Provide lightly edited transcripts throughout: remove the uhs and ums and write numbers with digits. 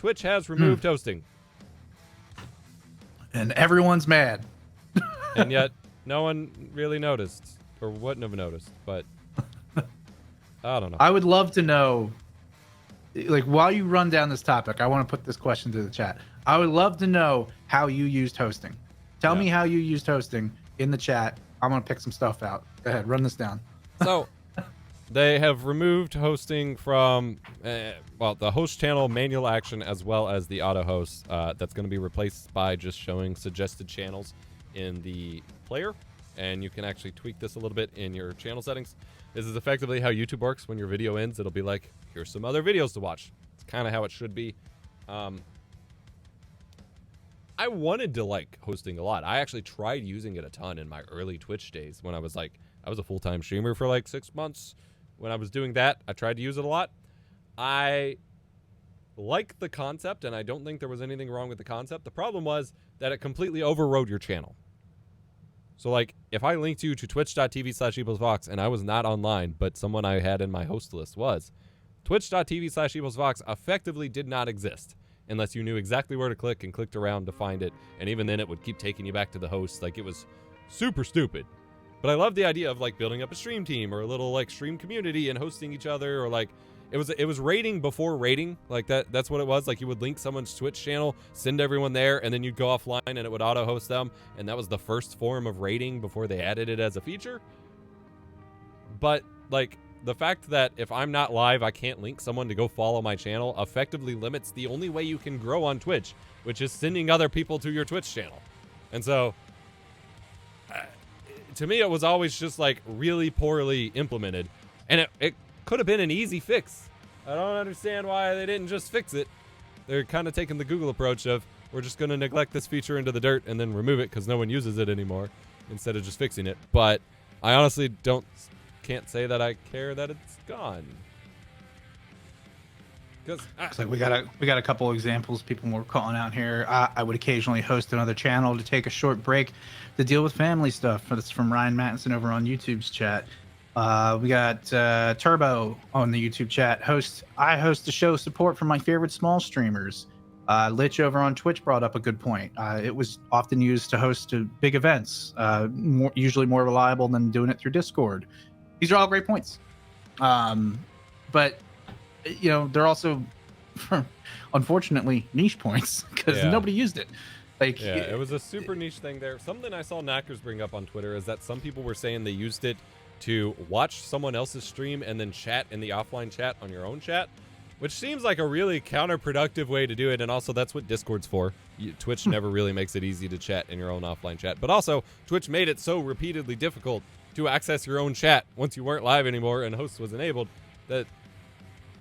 Twitch has removed hosting. And everyone's mad. And yet, no one really noticed, or wouldn't have noticed, but I don't know. I would love to know, like, while you run down this topic, I want to put this question to the chat. I would love to know how you used hosting. Tell me how you used hosting in the chat. I'm going to pick some stuff out. Go ahead, run this down. So, they have removed hosting from, the host channel manual action as well as the auto host. That's going to be replaced by just showing suggested channels in the player. And you can actually tweak this a little bit in your channel settings. This is effectively how YouTube works. When your video ends, it'll be like, here's some other videos to watch. It's kind of how it should be. I wanted to like hosting a lot. I actually tried using it a ton in my early Twitch days when I was a full-time streamer for like 6 months. When I was doing that, I tried to use it a lot. I like the concept, and I don't think there was anything wrong with the concept. The problem was that it completely overrode your channel. So like, if I linked you to twitch.tv/EposVox and I was not online, but someone I had in my host list was, twitch.tv/EposVox effectively did not exist unless you knew exactly where to click and clicked around to find it. And even then, it would keep taking you back to the host. Like, it was super stupid. But I love the idea of like building up a stream team or a little like stream community and hosting each other, or like it was rating before rating. Like that's what it was. Like, you would link someone's Twitch channel, send everyone there, and then you'd go offline and it would auto host them. And that was the first form of rating before they added it as a feature. But like, the fact that if I'm not live, I can't link someone to go follow my channel effectively limits the only way you can grow on Twitch, which is sending other people to your Twitch channel. And so, to me, it was always just like really poorly implemented. And it could have been an easy fix. I don't understand why they didn't just fix it. They're kind of taking the Google approach of, we're just going to neglect this feature into the dirt and then remove it because no one uses it anymore, instead of just fixing it. But I honestly can't say that I care that it's gone. Because like we got a couple examples people were calling out here. I would occasionally host another channel to take a short break to deal with family stuff. That's from Ryan Mattinson over on YouTube's chat. We got Turbo on the YouTube chat. I host the show support for my favorite small streamers. Lich over on Twitch brought up a good point. It was often used to host to big events, usually more reliable than doing it through Discord. These are all great points. But, you know, they're also, unfortunately, niche points because nobody used it. Like, it was a super niche thing there. Something I saw Knackers bring up on Twitter is that some people were saying they used it to watch someone else's stream and then chat in the offline chat on your own chat, which seems like a really counterproductive way to do it. And also, that's what Discord's for. Twitch never really makes it easy to chat in your own offline chat. But also, Twitch made it so repeatedly difficult to access your own chat once you weren't live anymore and host was enabled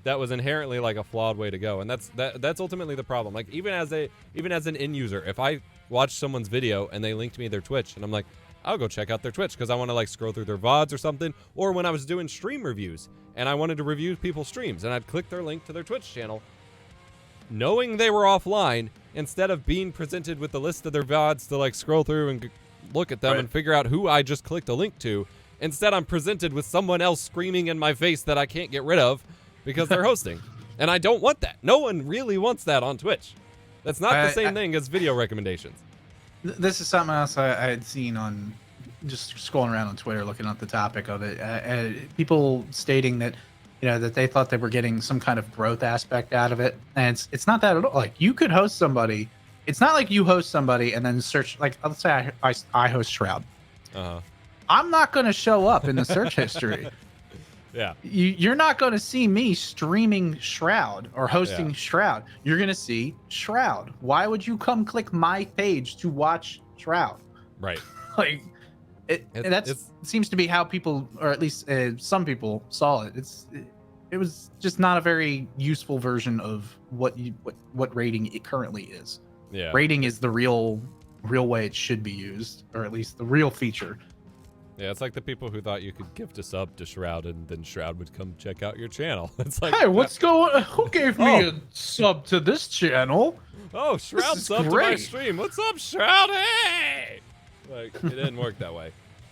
that was inherently like a flawed way to go. And that's ultimately the problem. Like, even as an end user, if I watch someone's video and they linked me their Twitch and I'm like, I'll go check out their Twitch because I want to like scroll through their VODs or something. Or when I was doing stream reviews and I wanted to review people's streams and I'd click their link to their Twitch channel, knowing they were offline, instead of being presented with the list of their VODs to like scroll through and look at them and figure out who I just clicked a link to. Instead, I'm presented with someone else screaming in my face that I can't get rid of because they're hosting. And I don't want that. No one really wants that on Twitch. That's not the same thing as video recommendations. This is something else I had seen on just scrolling around on Twitter, looking at the topic of it. People stating that, you know, that they thought they were getting some kind of growth aspect out of it. And it's not that at all. Like, you could host somebody. It's not like you host somebody and then search, like, let's say I host Shroud. I'm not going to show up in the search history. Yeah. You're not going to see me streaming Shroud or hosting Shroud. You're going to see Shroud. Why would you come click my page to watch Shroud? Right. Like, it seems to be how people, or at least some people, saw it. It was just not a very useful version of what rating it currently is. Yeah. Rating is the real way it should be used, or at least the real feature. Yeah, it's like the people who thought you could gift a sub to Shroud and then Shroud would come check out your channel. It's like, hey, what's going? Who gave me a sub to this channel? Oh, Shroud subbed to my stream. What's up, Shroud? Hey! Like, it didn't work that way.